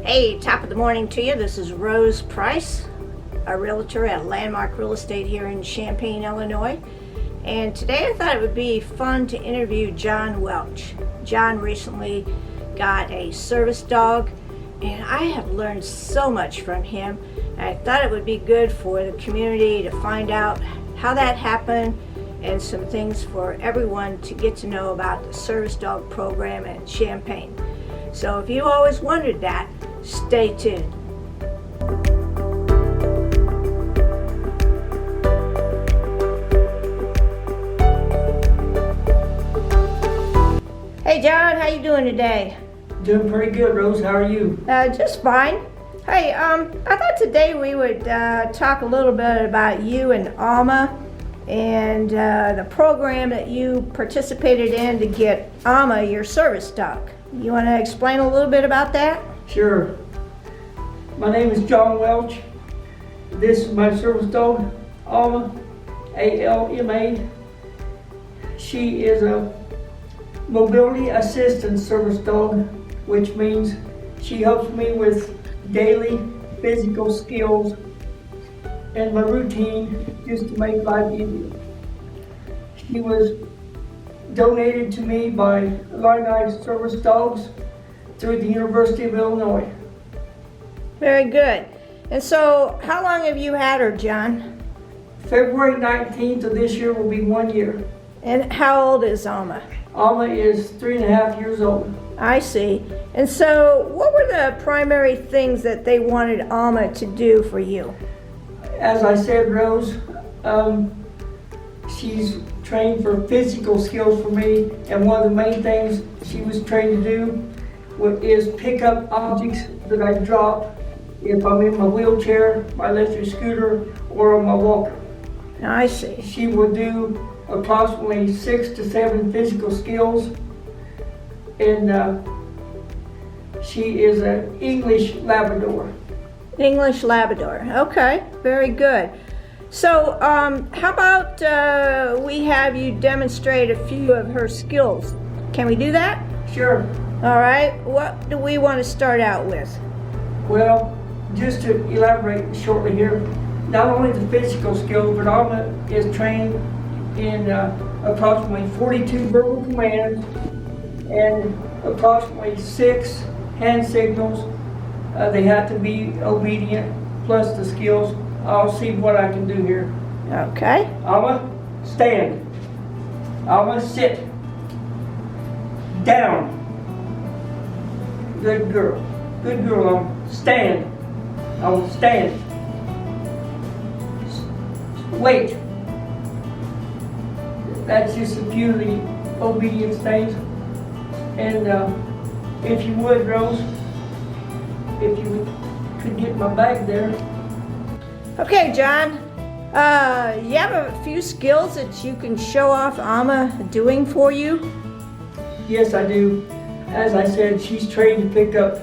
Hey, top of the morning to you. This is Rose Price, a realtor at Landmark Real Estate here in Champaign, Illinois. And today I thought it would be fun to interview John Welch. John recently got a service dog, and I have learned so much from him. I thought it would be good for the community to find out how that happened and some things for everyone to get to know about the service dog program at Champaign. So if you always wondered that, stay tuned. Hey John, how you doing today? Doing pretty good, Rose. How are you? Just fine. Hey, I thought today we would talk a little bit about you and Alma and the program that you participated in to get Alma your service dog. You want to explain a little bit about that? Sure. My name is John Welch. This is my service dog, Alma, A-L-M-A. She is a mobility assistant service dog, which means she helps me with daily physical skills and my routine just to make life easier. She was donated to me by Illinois Service Dogs through the University of Illinois. Very good. And so, how long have you had her, John? February 19th of this year will be 1 year. And how old is Alma? Alma is 3.5 years old. I see. And so, what were the primary things that they wanted Alma to do for you? As I said, Rose, she's trained for physical skills for me, and one of the main things she was trained to do is pick up objects that I drop if I'm in my wheelchair, my electric scooter, or on my walker. I see. She will do approximately 6 to 7 physical skills, and she is an English Labrador. English Labrador. Okay, very good. So, how about we have you demonstrate a few of her skills? Can we do that? Sure. All right. What do we want to start out with? Well, just to elaborate shortly here, not only the physical skills, but Alma is trained in approximately 42 verbal commands and approximately 6 hand signals. They have to be obedient, plus the skills. I'll see what I can do here. Okay. Alma, stand. Alma, sit. Down. Good girl. Good girl, Alma. Stand. Alma, stand. Wait. That's just a few of the obedience things. And if you would, Rose, if you could get my bag there. Okay, John. You have a few skills that you can show off Alma doing for you? Yes, I do. As I said, she's trained to pick up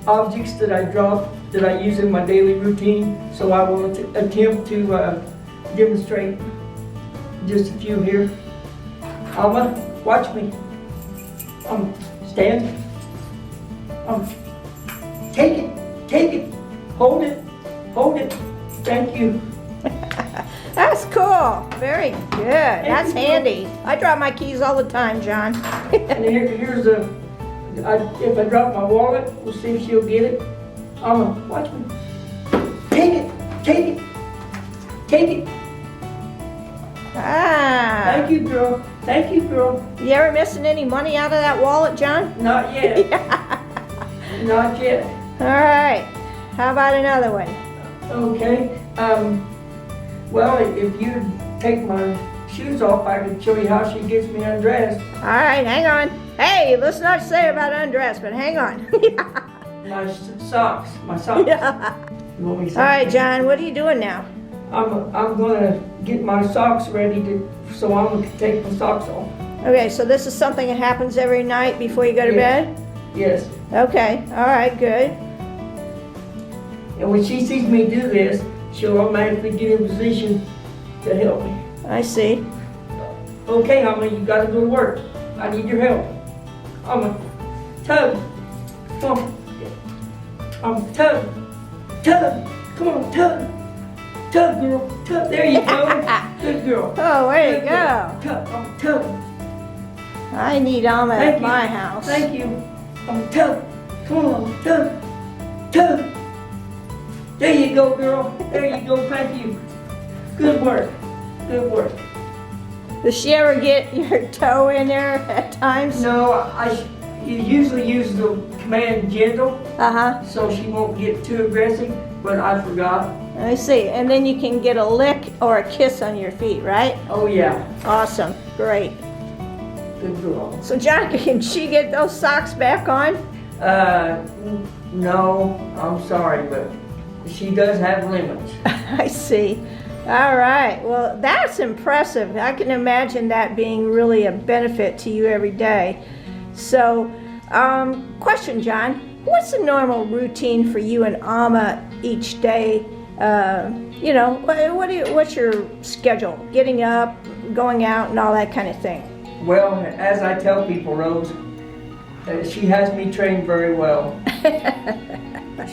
objects that I drop that I use in my daily routine. So I will attempt to demonstrate just a few here. Alma, watch me. Stand. Take it, hold it. Thank you. That's cool. Very good. That's handy. I drop my keys all the time, John. And here's if I drop my wallet, we'll see if she'll get it. Alma, watch me. Take it. Ah. Thank you, girl. You ever missing any money out of that wallet, John? Not yet. Not yet. All right. How about another one? Okay. Well, if you take my shoes off, I can show you how she gets me undressed. All right, hang on. Hey, let's not say about undress, but hang on. My socks. Yeah. You want me to All right, John, what are you doing now? I'm gonna get my socks ready so I'm gonna take my socks off. Okay, so this is something that happens every night before you go to bed? Yes. Okay, all right, good. And when she sees me do this, she'll automatically get in position to help me. I see. Okay, Alma, you gotta go to work. I need your help. Alma, tug. Come on. Tug. Tug. Come on, tug. Tug, girl. Tug. There you go. Good girl. Oh, way to Good go. girl. Tug. Tug. I need Alma Thank at you. my house. Thank you. Tug. Come on, tug. Tug. There you go, girl. There you go. Thank you. Good work. Good work. Does she ever get your toe in there at times? No, you usually use the command gentle, Uh-huh. so she won't get too aggressive, but I forgot. I see. And then you can get a lick or a kiss on your feet, right? Oh, yeah. Awesome. Great. Good girl. So, John, can she get those socks back on? No, I'm sorry, but she does have limits. I see. All right. Well, that's impressive. I can imagine that being really a benefit to you every day. So, question, John. What's the normal routine for you and Alma each day? What's your schedule? Getting up, going out, and all that kind of thing. Well, as I tell people, Rose, she has me trained very well.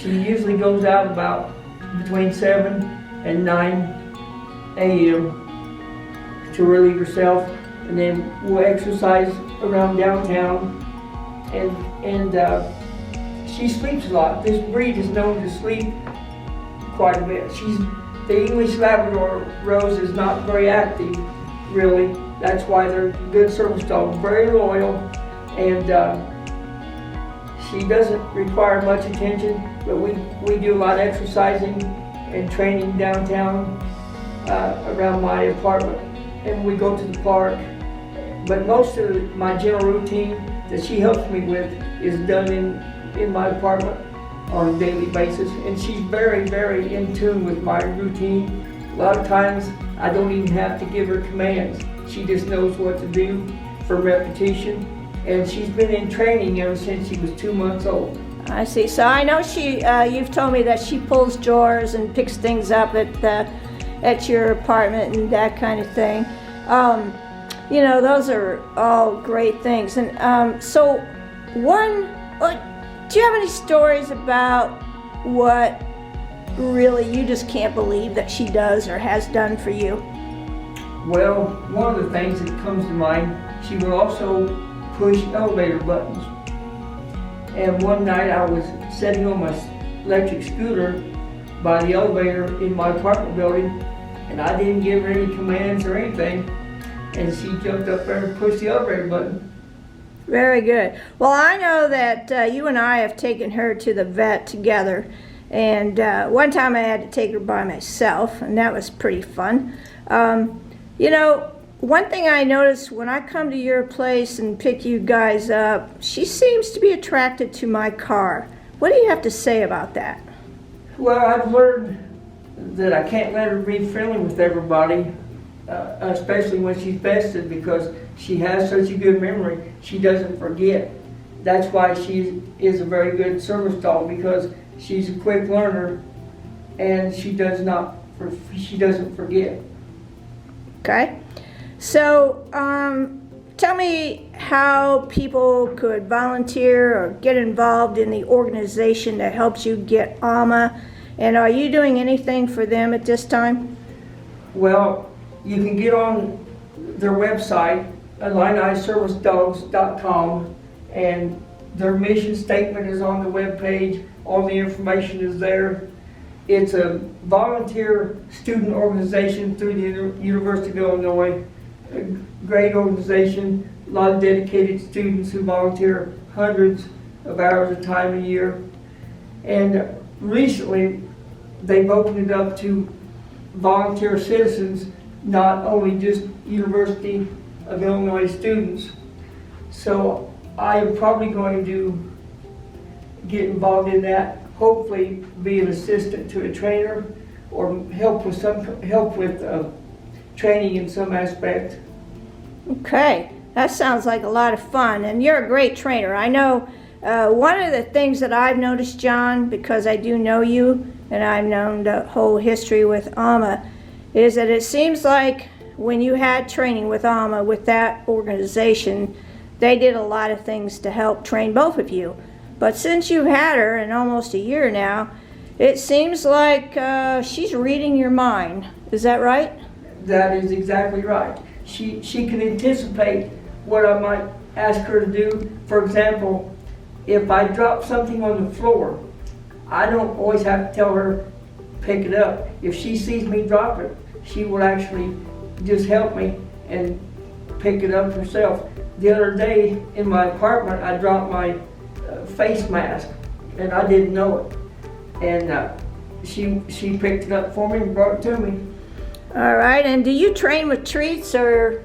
She usually goes out about between 7 and 9 a.m. to relieve herself, and then we'll exercise around downtown, and she sleeps a lot. This breed is known to sleep quite a bit. The English Labrador Rose is not very active, really. That's why they're good service dogs, very loyal, and she doesn't require much attention, but we do a lot of exercising and training downtown around my apartment, and we go to the park. But most of my general routine that she helps me with is done in my apartment on a daily basis, and she's very, very in tune with my routine. A lot of times I don't even have to give her commands. She just knows what to do for repetition, and she's been in training ever since she was 2 months old. I see. So I know you've told me that she pulls drawers and picks things up at your apartment and that kind of thing. Those are all great things. And do you have any stories about what really you just can't believe that she does or has done for you? Well, one of the things that comes to mind, she will also push elevator buttons. And one night I was sitting on my electric scooter by the elevator in my apartment building, and I didn't give her any commands or anything, and she jumped up there and pushed the elevator button. Very good. Well, I know that you and I have taken her to the vet together, and one time I had to take her by myself, and that was pretty fun. One thing I noticed when I come to your place and pick you guys up, she seems to be attracted to my car. What do you have to say about that? Well, I've learned that I can't let her be friendly with everybody, especially when she's vested, because she has such a good memory. She doesn't forget. That's why she is a very good service dog, because she's a quick learner and she doesn't forget. Okay. So, tell me how people could volunteer or get involved in the organization that helps you get Alma, and are you doing anything for them at this time? Well, you can get on their website, IlliniServiceDogs.com, and their mission statement is on the webpage. All the information is there. It's a volunteer student organization through the University of Illinois. A great organization, a lot of dedicated students who volunteer hundreds of hours of time a year. And recently, they've opened it up to volunteer citizens, not only just University of Illinois students. So I am probably going to get involved in that, hopefully be an assistant to a trainer or help with training in some aspect. Okay, that sounds like a lot of fun, and you're a great trainer. I know one of the things that I've noticed, John, because I do know you and I've known the whole history with Alma, is that it seems like when you had training with Alma, with that organization, they did a lot of things to help train both of you. But since you've had her in almost a year now, it seems like she's reading your mind. Is that right? That is exactly right. She can anticipate what I might ask her to do. For example, if I drop something on the floor, I don't always have to tell her, pick it up. If she sees me drop it, she will actually just help me and pick it up herself. The other day in my apartment, I dropped my face mask, and I didn't know it. And she picked it up for me and brought it to me. All right, and do you train with treats or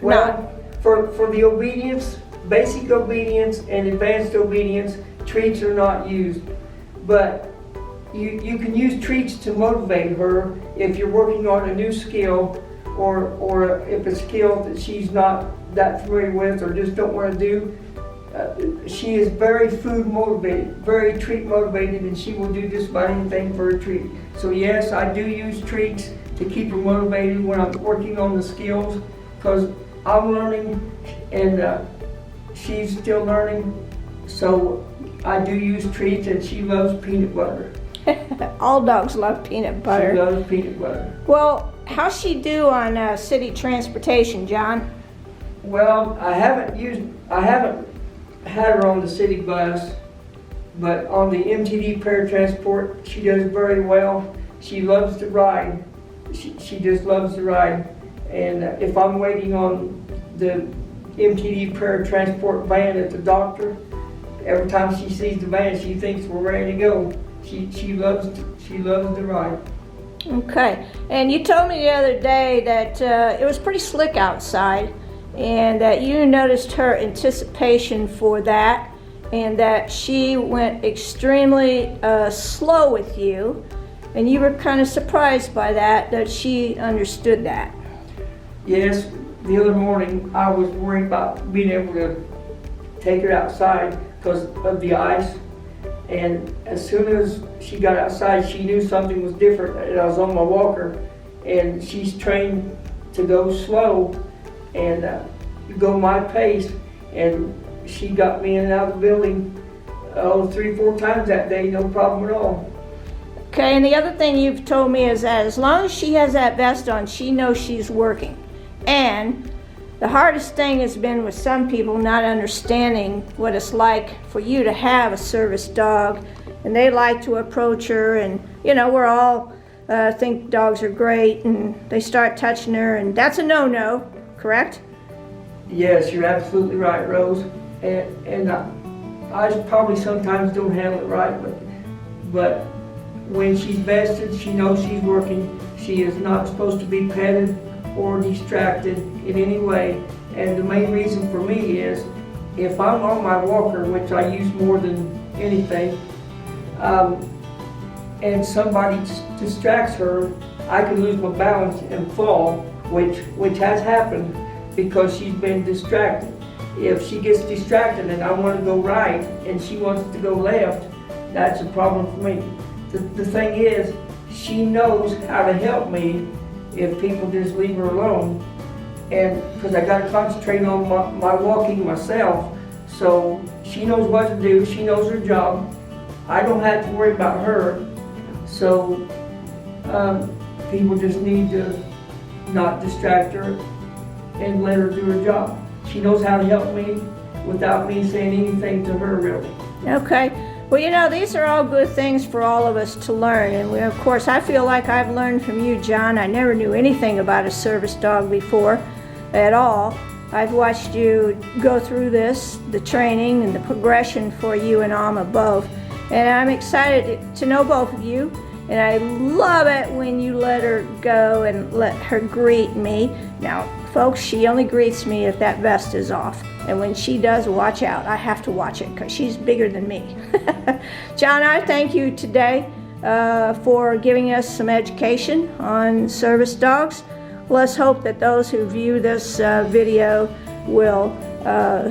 Well, for the obedience, basic obedience and advanced obedience, treats are not used. But you can use treats to motivate her if you're working on a new skill, or if a skill that she's not that familiar with or just don't want to do. She is very food motivated, very treat motivated, and she will do just about anything for a treat. So yes, I do use treats to keep her motivated when I'm working on the skills, because I'm learning and she's still learning. So I do use treats, and she loves peanut butter. all dogs love peanut butter? She loves peanut butter. Well, how's she do on city transportation, John? Well, I haven't had her on the city bus, but on the MTD paratransport, she does very well. She loves to ride. She just loves to ride. And if I'm waiting on the MTD paratransport van at the doctor, every time she sees the van, she thinks we're ready to go. She loves to ride. Okay, and you told me the other day that it was pretty slick outside, and that you noticed her anticipation for that, and that she went extremely slow with you, and you were kind of surprised by that she understood that. Yes, the other morning I was worried about being able to take her outside because of the ice, and as soon as she got outside, she knew something was different. And I was on my walker, and she's trained to go slow and go my pace, and she got me in and out of the building 3-4 times that day, no problem at all. Okay, and the other thing you've told me is that as long as she has that vest on, she knows she's working. And the hardest thing has been with some people not understanding what it's like for you to have a service dog, and they like to approach her, and we're all think dogs are great, and they start touching her, and that's a no-no, correct? Yes, you're absolutely right, Rose. And I probably sometimes don't handle it right, but when she's vested, she knows she's working. She is not supposed to be petted or distracted in any way. And the main reason for me is if I'm on my walker, which I use more than anything, and somebody distracts her, I can lose my balance and fall, which has happened because she's been distracted. If she gets distracted and I want to go right and she wants to go left, that's a problem for me. The thing is, she knows how to help me if people just leave her alone, and because I got to concentrate on my walking myself. So she knows what to do, she knows her job. I don't have to worry about her. So people just need to not distract her and let her do her job. She knows how to help me without me saying anything to her, really. Okay. Well, these are all good things for all of us to learn. And of course, I feel like I've learned from you, John. I never knew anything about a service dog before at all. I've watched you go through this, the training and the progression for you and Alma both. And I'm excited to know both of you. And I love it when you let her go and let her greet me. Now, folks, she only greets me if that vest is off. And when she does, watch out. I have to watch it because she's bigger than me. John, I thank you today for giving us some education on service dogs. Let's hope that those who view this video will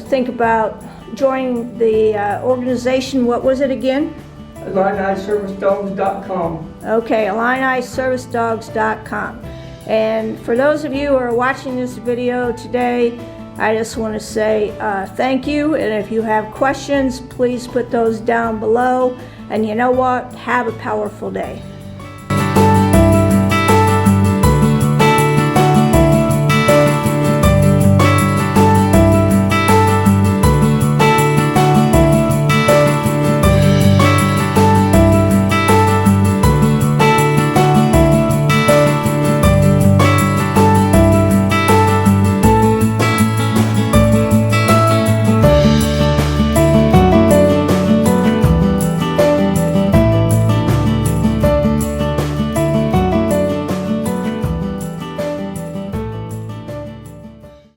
think about joining the organization. What was it again? IlliniServiceDogs.com. Okay, IlliniServiceDogs.com. And for those of you who are watching this video today, I just want to say thank you, and if you have questions, please put those down below. And you know what? Have a powerful day.